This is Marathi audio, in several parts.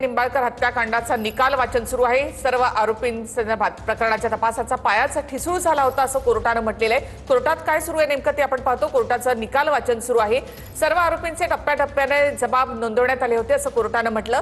निंबाळकर हत्याकांडाचा निकाल वाचन सुरू आहे। सर्व आरोपींसंदर्भात प्रकरणाच्या तपासाचा पायाच ठिसूळ झाला होता असं कोर्टानं म्हटलेलं आहे। कोर्टात काय सुरू आहे नेमकं ते आपण पाहतो। कोर्टाचं निकाल वाचन सुरू आहे। सर्व आरोपींचे टप्प्याटप्प्याने जबाब नोंदवण्यात आले होते असं कोर्टानं म्हटलं।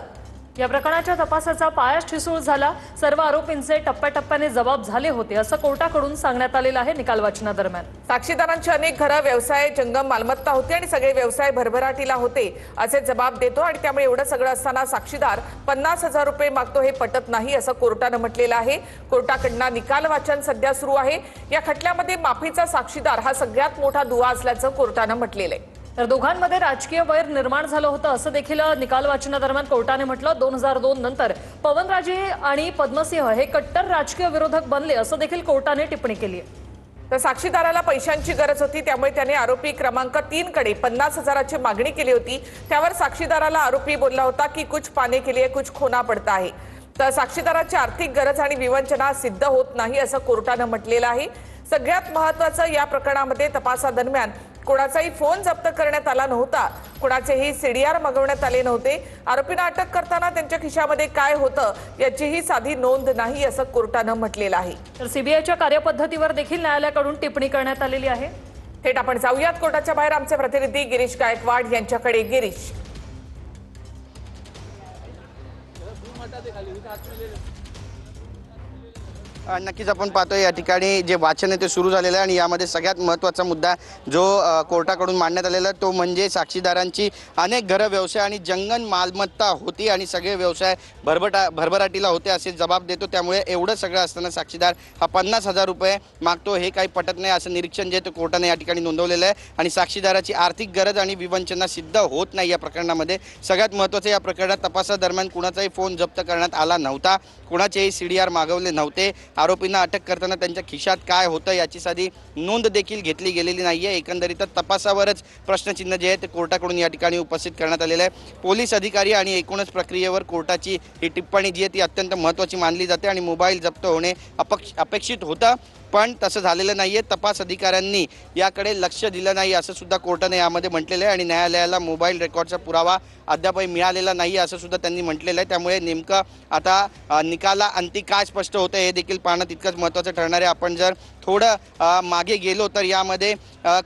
या प्रकरणाच्या तपासाचा पायाच ठिसूळ झाला। सर्व आरोपींचे टप्प्याटप्प्याने जबाब झाले होते असं कोर्टाकडून सांगण्यात आलेलं आहे। निकाल वाचनादरम्यान साक्षीदारांची अनेक घरं, व्यवसाय, जंगम मालमत्ता होती आणि सगळे व्यवसाय भरभराटीला होते असे जबाब देतो आणि त्यामुळे एवढं सगळं असताना साक्षीदार 50,000 रुपये मागतो हे पटत नाही असं कोर्टानं म्हटलेलं आहे। कोर्टाकडनं निकाल वाचन सध्या सुरू आहे। या खटल्यामध्ये माफीचा साक्षीदार हा सगळ्यात मोठा दुवा असल्याचं कोर्टानं म्हटलेलं आहे। तर दोघांमध्ये राजकीय वैर निर्माण झालं होतं असं देखील निकाल वाचनादरम्यान कोर्टाने म्हटलं। 2002 नंतर पवनराजे आणि पद्मसिंह हे कट्टर राजकीय विरोधक बनले असं देखील कोर्टाने टिप्पणी केली आहे। तर साक्षीदाराला पैशांची गरज होती, त्यामुळे त्याने आरोपी क्रमांक 3 कडे 50,000ची मागणी केली होती। त्यावर साक्षीदाराला आरोपी बोलला होता की कुछ पाने के लिए कुछ खोना पड़ता है। तर साक्षीदाराची आर्थिक गरज आणि विवंचना सिद्ध होत नाही असं कोर्टानं म्हटलेलं आहे। सगळ्यात महत्त्वाचं, या प्रकरणामध्ये तपासादरम्यान कोणाचाही फोन जप्त करण्यात आला नव्हता, कोणाचेही सीडीआर मागवण्यात आले नव्हते। आरोपींना अटक करताना त्यांच्या खिशामध्ये काय होतं याचीही साधी नोंद नाही असं कोर्टानं म्हटलेलं आहे। तर सीबीआयच्या कार्यपद्धतीवर देखील न्यायालयाकडून टिप्पणी करण्यात आलेली आहे। थेट आपण जाऊयात कोर्टाच्या बाहेर। आमचे प्रतिनिधी गिरीश गायकवाड यांच्याकडे। गिरीश, नक्कीच आपण पाहतोय या ठिकाणी जे वाचन आहे ते सुरू झालेलं आहे आणि यामध्ये सगळ्यात महत्त्वाचा मुद्दा जो कोर्टाकडून मांडण्यात आलेला तो म्हणजे साक्षीदारांची अनेक घरं, व्यवसाय आणि जंगम मालमत्ता होती आणि सगळे व्यवसाय भरभराटीला होते असे जबाब देतो। त्यामुळे एवढं सगळं असताना साक्षीदार हा 50,000 रुपये मागतो हे काही पटत नाही असं निरीक्षण जे ते कोर्टाने या ठिकाणी नोंदवलेलं आहे। आणि साक्षीदाराची आर्थिक गरज आणि विवंचना सिद्ध होत नाही या प्रकरणामध्ये। सगळ्यात महत्त्वाचं, या प्रकरणात तपासादरम्यान कुणाचाही फोन जप्त करण्यात आला नव्हता, कुणाचेही सीडीआर मागवले नव्हते। आरोपींना अटक करताना त्यांच्या खिशात काय होतं याची साधी नोंद देखील घेतली गेलेली नाहीये। एकंदरीत तपासावरच प्रश्नचिन्ह जे आहे ते कोर्टाकडून या ठिकाणी उपस्थित करण्यात आलेलं आहे। पोलीस अधिकारी आणि एकूणच प्रक्रियेवर कोर्टाची ही टिप्पणी जी आहे ती अत्यंत महत्त्वाची मानली जाते आणि मोबाईल जप्त होणे अपेक्षित होतं, पण तसं झालेलं नाहीये। तपास अधिकाऱ्यांनी याकडे लक्ष दिलं नाही असं सुद्धा कोर्टाने यामध्ये म्हटलेलं आहे आणि न्यायालयाला मोबाईल रेकॉर्डचा पुरावा अद्यापही मिळालेला नाही असं सुद्धा त्यांनी म्हटलेलं आहे। त्यामुळे नेमकं आता निकाला अंती काय स्पष्ट होतं हे देखील पाहणं तितकंच महत्त्वाचं ठरणार आहे। आपण जर थोडं मागे गेलो तर यामध्ये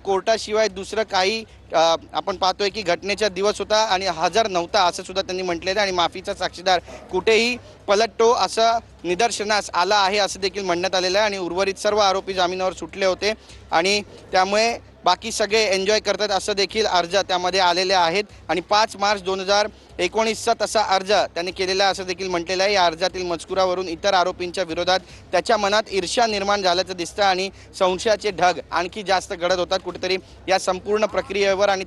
कोर्टाशिवाय दुसरं काही आपण पाहतोय की घटनेचा दिवस होता आणि हजर नव्हता असं सुद्धा त्यांनी म्हटलेलं आहे आणि माफीचा साक्षीदार कुठेही पलटतो असं निदर्शनास आलं आहे असं देखील म्हणण्यात आलेलं आहे। आणि उर्वरित सर्व आरोपी जामिनावर सुटले होते आणि त्यामुळे बाकी सगळे एन्जॉय करतात असं देखील अर्ज त्यामध्ये आलेले आहेत आणि 5 मार्च 2019चा तसा अर्ज त्यांनी केलेला असं देखील म्हटलेलं आहे। या अर्जातील मजकुरावरून इतर आरोपींच्या विरोधात त्याच्या मनात ईर्ष्या निर्माण झाल्याचं दिसतं आणि संशयाचे ढग आणखी जास्त गडद होतात कुठेतरी या संपूर्ण प्रक्रियेवर आणि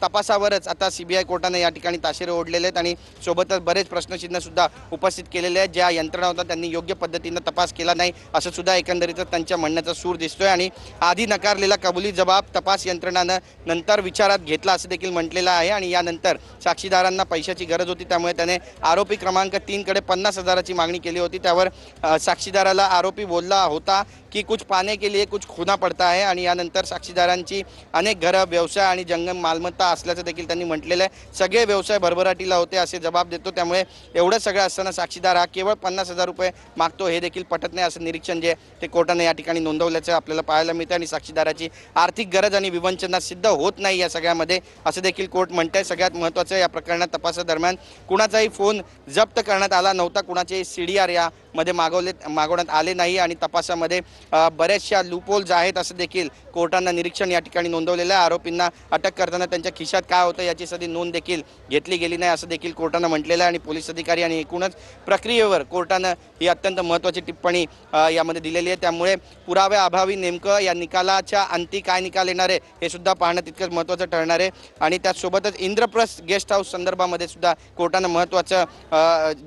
तपासावरच आता सीबीआय कोर्टाने या ठिकाणी ताशेरे ओढलेले आहेत आणि सोबतच बरेच प्रश्नचिन्ह सुद्धा उपस्थित केलेले आहेत। ज्या यंत्रणा होता त्यांनी योग्य पद्धतीनं तपास केला नाही असं सुद्धा एकंदरीत त्यांच्या म्हणण्याचा सूर दिसतोय आणि आधी नकारलेला कबुली जबाब तपास यंत्रणानं नंतर विचारात घेतला असं देखील म्हटलेलं आहे। आणि यानंतर साक्षीदारांना पैशाची गरज होती, त्यामुळे त्याने आरोपी क्रमांक 3 कडे 50,000ची मागणी केली होती। त्यावर साक्षीदाराला आरोपी बोलला होता की कुछ पाने के लिए कुछ खोना पड़ता है आणि यानंतर साक्षीदारांची अनेक घरं, व्यवसाय आणि जंगम मालमत्ता असल्याचं देखील त्यांनी म्हटलेलं आहे। सगळे व्यवसाय भरभराटीला होते असे जबाब देतो, त्यामुळे एवढं सगळं असताना साक्षीदार हा केवळ 50,000 रुपये मागतो हे देखील पटत नाही असं निरीक्षण जे ते कोर्टाने या ठिकाणी नोंदवल्याचं आपल्याला पाहायला मिळतं आणि साक्षीदाराची आर्थिक गरज आणि विवंचना सिद्ध होत नाही या सगळ्यामध्ये असं देखील कोर्ट म्हणतंय। सगळ्यात महत्त्वाचं, या प्रकरणात तपासादरम्यान कुणाचाही फोन जप्त करण्यात आला नव्हता, कुणाचे सीडीआर यामध्ये मागवण्यात आले नाही आणि तपासामध्ये बऱ्याचशा लूपहोल्स आहेत असं देखील कोर्टानं निरीक्षण या ठिकाणी नोंदवलेलं आहे। आरोपींना अटक करताना त्यांच्या खिशात काय होतं याची साधी नोंद देखील घेतली गेली नाही असं देखील कोर्टानं म्हटलेलं आहे आणि पोलीस अधिकारी आणि एकूणच प्रक्रियेवर कोर्टानं ही अत्यंत महत्त्वाची टिप्पणी यामध्ये दिलेली आहे। त्यामुळे पुराव्याअभावी नेमकं या निकालाच्या अंती काय निकाल येणार आहे हे सुद्धा पाहणं तितकंच महत्त्वाचं ठरणार आहे। आणि त्याचसोबतच इंद्रप्रस्थ गेस्ट हाऊस संदर्भामध्ये सुद्धा कोर्टानं महत्त्वाचं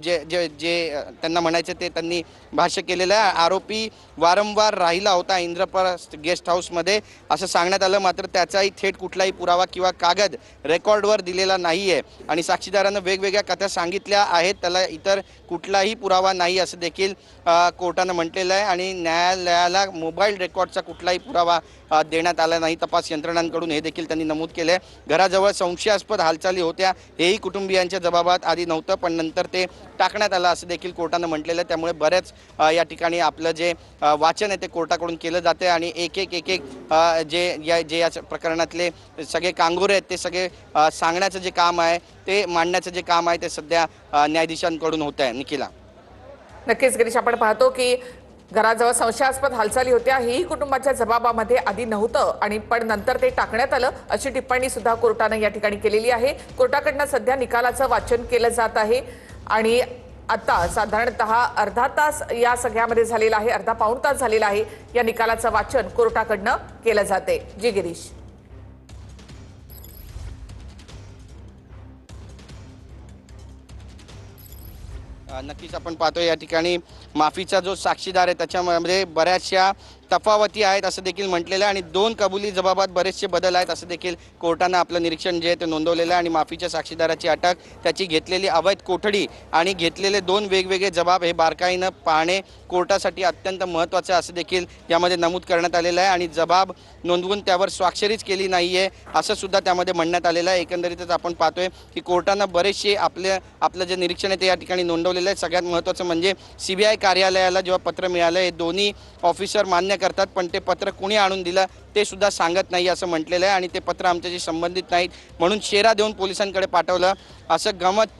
जे त्यांना म्हणायचं ते त्यांनी भाष्य केलेलं आहे। आरोपी वारंवार राहिला होता इंद्रप्रस्थ गेस्ट हाऊसमध्ये असं सांगण्यात आलं, मात्र त्याचाही थेट कुठलाही पुरावा किंवा कागद रेकॉर्डवर दिलेला नाही आहे आणि साक्षीदारांना वेगवेगळ्या कथा सांगितल्या आहेत, त्याला इतर कुठलाही पुरावा नाही असं देखील कोर्टानं म्हटलेलं आहे। आणि न्यायालयाला मोबाईल रेकॉर्डचा कुठलाही पुरावा देण्यात आला नाही तपास यंत्रणांकडून, हे देखील त्यांनी नमूद केले. घराजवळ संशयास्पद हालचाली होत्या हेही कुटुंबियांच्या जबाबात आधी नव्हतं, पण नंतर ते टाकण्यात आलं असं देखील कोर्टानं म्हटलेलं आहे. त्यामुळे बऱ्याच या ठिकाणी आपलं जे वाचन आहे ते कोर्टाकडून केलं जाते आणि एक एक जे या प्रकरणातले सगळे कांगोरे आहेत ते सगळे सांगण्याचं जे काम आहे, ते मांडण्याचं जे काम आहे, ते सध्या न्यायाधीशांकडून होत आहे. निखिला, नक्कीच गिरीश, आपण पाहतो की घराजवळ संशयास्पद हालचाली होत्या हेही कुटुंबाच्या जबाबामध्ये आधी नव्हतं आणि पण नंतर ते टाकण्यात आलं अशी टिप्पणी सुद्धा कोर्टानं या ठिकाणी केलेली आहे. कोर्टाकडनं सध्या निकालाचं वाचन केलं जात आहे आणि आता साधारणतः अर्धा तास या सगळ्यामध्ये झालेला आहे, अर्धा पाऊण तास झालेला आहे. या निकालाचं वाचन कोर्टाकडनं केलं जाते. जी गिरीश. नक्कीच आपण पाहतोय या ठिकाणी माफीचा जो साक्षीदार आहे त्याच्यामध्ये बऱ्याचशा तफावती आहेत असं देखील म्हटलेलं आहे आणि 2 कबुली जबाबात बरेचसे बदल आहेत असं देखील कोर्टानं आपलं निरीक्षण जे आहे ते नोंदवलेलं आहे. आणि माफीच्या साक्षीदाराची अटक, त्याची घेतलेली अवैध कोठडी आणि घेतलेले 2 वेगवेगळे जबाब हे बारकाईनं पाहणे कोर्टासाठी अत्यंत महत्त्वाचं असं देखील यामध्ये नमूद करण्यात आलेलं आहे. आणि जबाब नोंदवून त्यावर स्वाक्षरीच केली नाही आहे असं सुद्धा त्यामध्ये म्हणण्यात आलेलं आहे. एकंदरीतच आपण पाहतोय की कोर्टानं बरेचसे आपलं जे निरीक्षण आहे ते या ठिकाणी नोंदवलेलं आहे. सगळ्यात महत्त्वाचं म्हणजे CBI कार्यालयाला जेव्हा पत्र मिळालं, हे दोन्ही ऑफिसर मान्य करतात, पण ते पत्र कुणी आणून दिलं ते सुद्धा सांगत नाही असं म्हटलेलं आहे. आणि ते पत्र आमच्याशी संबंधित नाहीत म्हणून शेरा देऊन पोलिसांकडे पाठवलं असं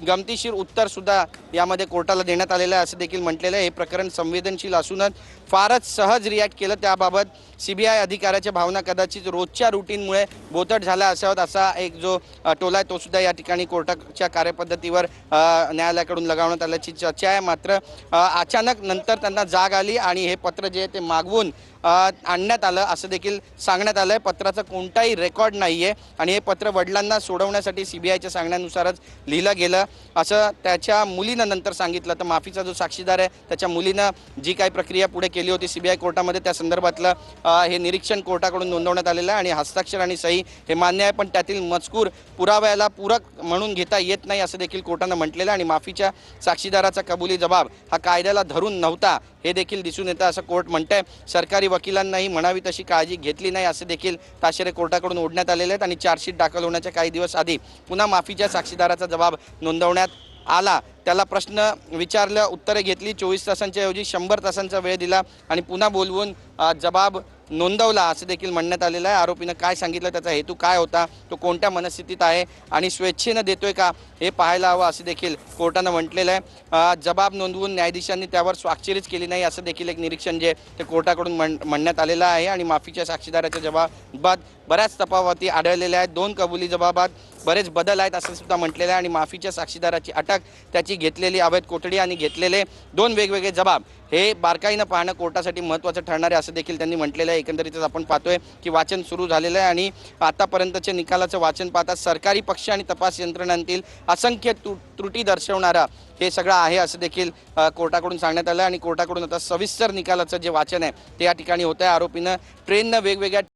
गमतीशीर उत्तर सुद्धा यामध्ये कोर्टाला देण्यात आलेलं आहे असं देखील म्हटलेलं आहे. हे प्रकरण संवेदनशील असूनच फारच सहज रिॲक्ट केलं, त्याबाबत CBI अधिकाऱ्याच्या भावना कदाचित रोजच्या रुटीनमुळे बोथट झाल्या असाव्यात असा एक जो टोला आहे तो सुद्धा या ठिकाणी कोर्टाच्या कार्यपद्धतीवर न्यायालयाकडून लगावण्यात आल्याची चर्चा आहे. मात्र अचानक नंतर त्यांना जाग आली आणि हे पत्र जे आहे ते मागवून आणण्यात आलं असं देखील सांगण्यात आलं आहे. पत्राचा कोणताही रेकॉर्ड नाही आहे आणि हे पत्र वडिलांना सोडवण्यासाठी CBIच्या सांगण्यानुसारच लिहिलं गेलं असं त्याच्या मुलीनं नंतर सांगितलं. तर माफीचा जो साक्षीदार आहे त्याच्या मुलीनं जी काही प्रक्रिया पुढे केली होती CBI कोर्टामध्ये, त्या संदर्भातलं हे निरीक्षण कोर्टाकडून नोंदवण्यात आलेलं आहे. आणि हस्ताक्षर आणि सही हे मान्य आहे, पण त्यातील मजकूर पुराव्याला पूरक म्हणून घेता येत नाही असं देखील कोर्टानं म्हटलेलं आहे. आणि माफीच्या साक्षीदाराचा कबुली जबाब हा कायद्याला धरून नव्हता हे देखील दिसून येतं असं कोर्ट म्हणतंय. सरकारी वकिलांनाही म्हणावी तशी काळजी घेतली नाही असे देखील ताशेरे कोर्टाकडून ओढण्यात आलेले आहेत. आणि चार्जशीट दाखल होण्याच्या काही दिवस आधी पुन्हा माफीच्या साक्षीदाराचा जबाब नोंदवण्यात आला. त्याला प्रश्न विचारलं, उत्तरे घेतली, 24 तासांच्या ऐवजी 100 तासांचा वेळ दिला आणि पुन्हा बोलवून जबाब नोंदवला असं देखील म्हणण्यात आलेलं आहे. आरोपीनं काय सांगितलं, त्याचा हेतू काय होता, तो कोणत्या मनस्थितीत आहे आणि स्वेच्छेनं देतोय का हे पाहायला हवं असं देखील कोर्टानं म्हटलेलं आहे. जबाब नोंदवून न्यायाधीशांनी त्यावर स्वाक्षरीच केली नाही असं देखील एक निरीक्षण जे ते कोर्टाकडून म्हणण्यात आलेलं आहे. आणि माफीच्या साक्षीदाराच्या जबाबात बऱ्याच तफावती आढळलेल्या आहेत, 2 कबुली जबाबात बरेच बदल आहेत असं सुद्धा म्हटलेलं आहे. आणि माफीच्या साक्षीदाराची अटक, त्याची घेतलेली अवैध कोठडी आणि घेतलेले 2 वेगवेगळे जबाब हे बारकाईनं पाहणं कोर्टासाठी महत्त्वाचं ठरणार आहे असं देखील त्यांनी म्हटलेलं आहे. एकंदरीतच आपण पाहतोय की वाचन सुरू झालेलं आहे आणि आतापर्यंतच्या निकालाचं वाचन पाहता सरकारी पक्ष आणि तपास यंत्रणांतील असंख्य त्रुटी दर्शवणारा हे सगळं आहे असं देखील कोर्टाकडून सांगण्यात आलं. आणि कोर्टाकडून आता सविस्तर निकालाचं जे वाचन आहे ते या ठिकाणी होतं आहे. आरोपीनं ट्रेननं वेगवेगळ्या